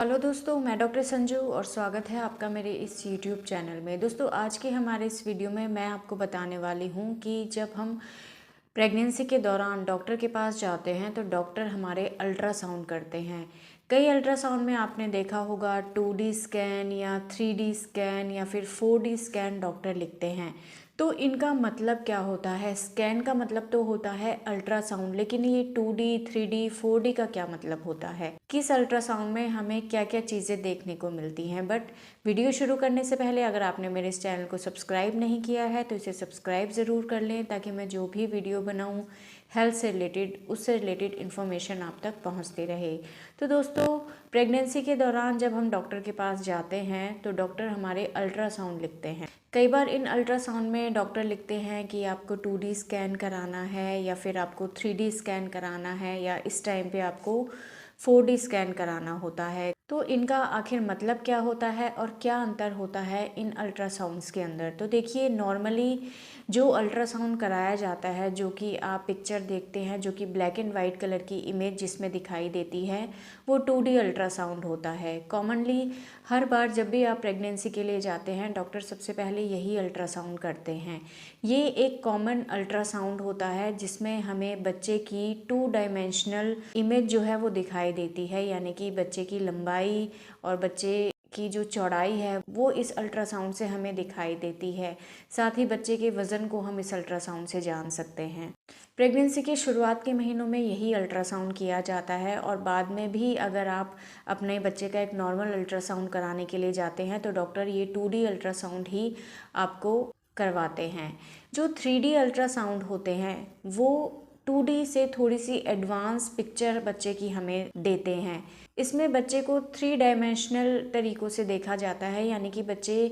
Hello दोस्तों, मैं doctor Sanju और स्वागत है आपका मेरे इस यूट्यूब चैनल में। दोस्तों, आज के हमारे इस वीडियो में मैं आपको बताने वाली हूँ कि जब हम प्रेगनेंसी के दौरान डॉक्टर के पास जाते हैं तो डॉक्टर हमारे अल्ट्रासाउंड करते हैं। कई अल्ट्रासाउंड में आपने देखा होगा 2D स्कैन या 3D स्कैन या फिर 4D स्कैन डॉक्टर लिखते हैं। तो इनका मतलब क्या होता है? स्कैन का मतलब तो होता है अल्ट्रासाउंड, लेकिन ये 2D 3D 4D का क्या मतलब होता है? किस अल्ट्रासाउंड में हमें क्या क्या चीज़ें देखने को मिलती हैं? बट वीडियो शुरू करने से पहले अगर आपने मेरे इस चैनल को सब्सक्राइब नहीं किया है तो इसे सब्सक्राइब ज़रूर कर लें, ताकि मैं जो भी वीडियो बनाऊँ हेल्थ से रिलेटेड, उससे रिलेटेड इन्फॉर्मेशन आप तक पहुंचती रहे। तो दोस्तों, प्रेगनेंसी के दौरान जब हम डॉक्टर के पास जाते हैं तो डॉक्टर हमारे अल्ट्रासाउंड लिखते हैं। कई बार इन अल्ट्रासाउंड में डॉक्टर लिखते हैं कि आपको 2D स्कैन कराना है या फिर आपको 3D स्कैन कराना है या इस टाइम पे आपको 4D स्कैन कराना होता है। तो इनका आखिर मतलब क्या होता है और क्या अंतर होता है इन अल्ट्रासाउंड्स के अंदर? तो देखिए, नॉर्मली जो अल्ट्रासाउंड कराया जाता है, जो कि आप पिक्चर देखते हैं, जो कि ब्लैक एंड वाइट कलर की इमेज जिसमें दिखाई देती है, वो 2D अल्ट्रासाउंड होता है। कॉमनली हर बार जब भी आप प्रेगनेंसी के लिए जाते हैं, डॉक्टर सबसे पहले यही अल्ट्रासाउंड करते हैं। ये एक कॉमन अल्ट्रासाउंड होता है जिसमें हमें बच्चे की 2 डायमेंशनल इमेज जो है वो दिखाई देती है, यानी कि बच्चे की लंबाई और बच्चे की जो चौड़ाई है वो इस अल्ट्रासाउंड से हमें दिखाई देती है। साथ ही बच्चे के वज़न को हम इस अल्ट्रासाउंड से जान सकते हैं। प्रेगनेंसी के शुरुआत के महीनों में यही अल्ट्रासाउंड किया जाता है और बाद में भी अगर आप अपने बच्चे का एक नॉर्मल अल्ट्रासाउंड कराने के लिए जाते हैं तो डॉक्टर ये 2D अल्ट्रासाउंड ही आपको करवाते हैं। जो 3D अल्ट्रासाउंड होते हैं वो 2D से थोड़ी सी एडवांस पिक्चर बच्चे की हमें देते हैं। इसमें बच्चे को 3 डायमेंशनल तरीक़ों से देखा जाता है, यानी कि बच्चे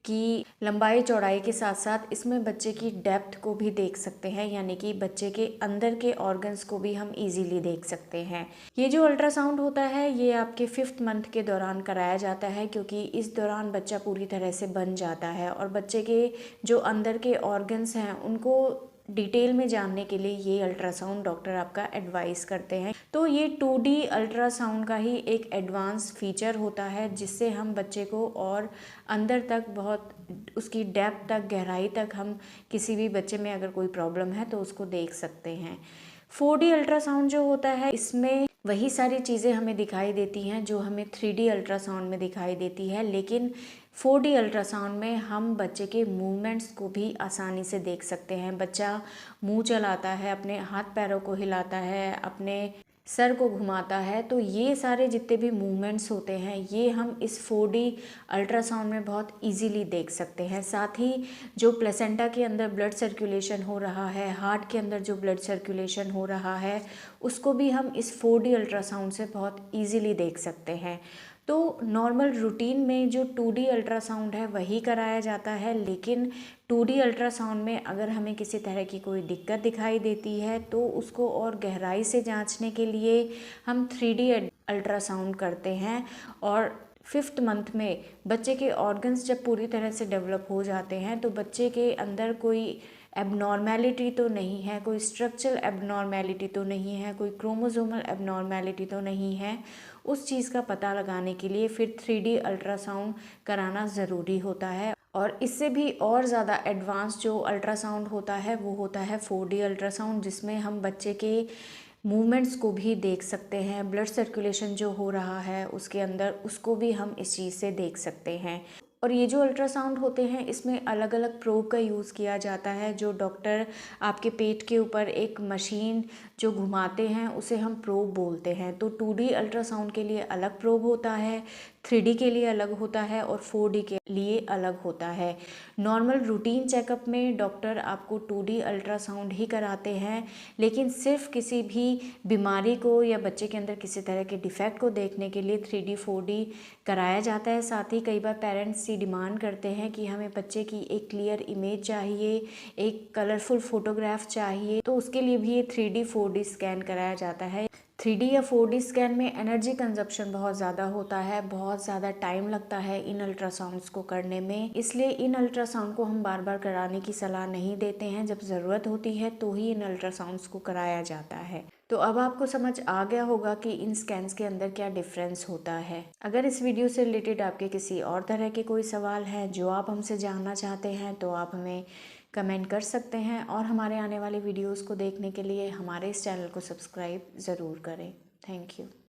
की लंबाई चौड़ाई के साथ साथ इसमें बच्चे की डेप्थ को भी देख सकते हैं, यानी कि बच्चे के अंदर के ऑर्गन्स को भी हम इजीली देख सकते हैं। ये जो अल्ट्रासाउंड होता है ये आपके 5th मंथ के दौरान कराया जाता है, क्योंकि इस दौरान बच्चा पूरी तरह से बन जाता है और बच्चे के जो अंदर के ऑर्गन्स हैं उनको डिटेल में जानने के लिए ये अल्ट्रासाउंड डॉक्टर आपका एडवाइस करते हैं। तो ये 2D अल्ट्रासाउंड का ही एक एडवांस फीचर होता है जिससे हम बच्चे को और अंदर तक बहुत उसकी डेप्थ तक, गहराई तक हम किसी भी बच्चे में अगर कोई प्रॉब्लम है तो उसको देख सकते हैं। 4D अल्ट्रासाउंड जो होता है इसमें वही सारी चीज़ें हमें दिखाई देती हैं जो हमें 3D अल्ट्रासाउंड में दिखाई देती है, लेकिन 4D अल्ट्रासाउंड में हम बच्चे के मूवमेंट्स को भी आसानी से देख सकते हैं। बच्चा मुंह चलाता है, अपने हाथ पैरों को हिलाता है, अपने सर को घुमाता है, तो ये सारे जितने भी मूवमेंट्स होते हैं ये हम इस 4D अल्ट्रासाउंड में बहुत इजीली देख सकते हैं। साथ ही जो प्लेसेंटा के अंदर ब्लड सर्कुलेशन हो रहा है, हार्ट के अंदर जो ब्लड सर्कुलेशन हो रहा है, उसको भी हम इस 4D अल्ट्रासाउंड से बहुत इजीली देख सकते हैं। तो नॉर्मल रूटीन में जो 2D अल्ट्रासाउंड है वही कराया जाता है, लेकिन 2D अल्ट्रासाउंड में अगर हमें किसी तरह की कोई दिक्कत दिखाई देती है तो उसको और गहराई से जांचने के लिए हम 3D अल्ट्रासाउंड करते हैं। और 5th मंथ में बच्चे के ऑर्गन्स जब पूरी तरह से डेवलप हो जाते हैं तो बच्चे के अंदर कोई एबनॉर्मेलिटी तो नहीं है, कोई स्ट्रक्चरल एबनॉर्मेलिटी तो नहीं है, कोई क्रोमोसोमल एबनॉर्मेलिटी तो नहीं है, उस चीज़ का पता लगाने के लिए फिर 3D अल्ट्रासाउंड कराना ज़रूरी होता है। और इससे भी और ज़्यादा एडवांस जो अल्ट्रासाउंड होता है वो होता है 4D अल्ट्रासाउंड, जिसमें हम बच्चे के मूवमेंट्स को भी देख सकते हैं, ब्लड सर्कुलेशन जो हो रहा है उसके अंदर उसको भी हम इस चीज़ से देख सकते हैं। और ये जो अल्ट्रासाउंड होते हैं इसमें अलग अलग प्रोब का यूज़ किया जाता है। जो डॉक्टर आपके पेट के ऊपर एक मशीन जो घुमाते हैं उसे हम प्रोब बोलते हैं। तो 2D अल्ट्रासाउंड के लिए अलग प्रोब होता है, 3D के लिए अलग होता है और 4D के लिए अलग होता है। नॉर्मल रूटीन चेकअप में डॉक्टर आपको 2D अल्ट्रासाउंड ही कराते हैं, लेकिन सिर्फ किसी भी बीमारी को या बच्चे के अंदर किसी तरह के डिफेक्ट को देखने के लिए 3D 4D कराया जाता है। साथ ही कई बार पेरेंट्स ये डिमांड करते हैं कि हमें बच्चे की एक क्लियर इमेज चाहिए, एक कलरफुल फोटोग्राफ चाहिए, तो उसके लिए भी ये 3D 4D स्कैन कराया जाता है। 3D या 4D स्कैन में एनर्जी कंजप्शन बहुत ज़्यादा होता है, बहुत ज़्यादा टाइम लगता है इन अल्ट्रासाउंड्स को करने में। इसलिए इन अल्ट्रासाउंड को हम बार बार कराने की सलाह नहीं देते हैं। जब ज़रूरत होती है तो ही इन अल्ट्रासाउंड्स को कराया जाता है। तो अब आपको समझ आ गया होगा कि इन स्कैन्स के अंदर क्या डिफरेंस होता है। अगर इस वीडियो से रिलेटेड आपके किसी और तरह के कोई सवाल हैं जो आप हमसे जानना चाहते हैं तो आप हमें कमेंट कर सकते हैं, और हमारे आने वाली वीडियोस को देखने के लिए हमारे इस चैनल को सब्सक्राइब ज़रूर करें। Thank you.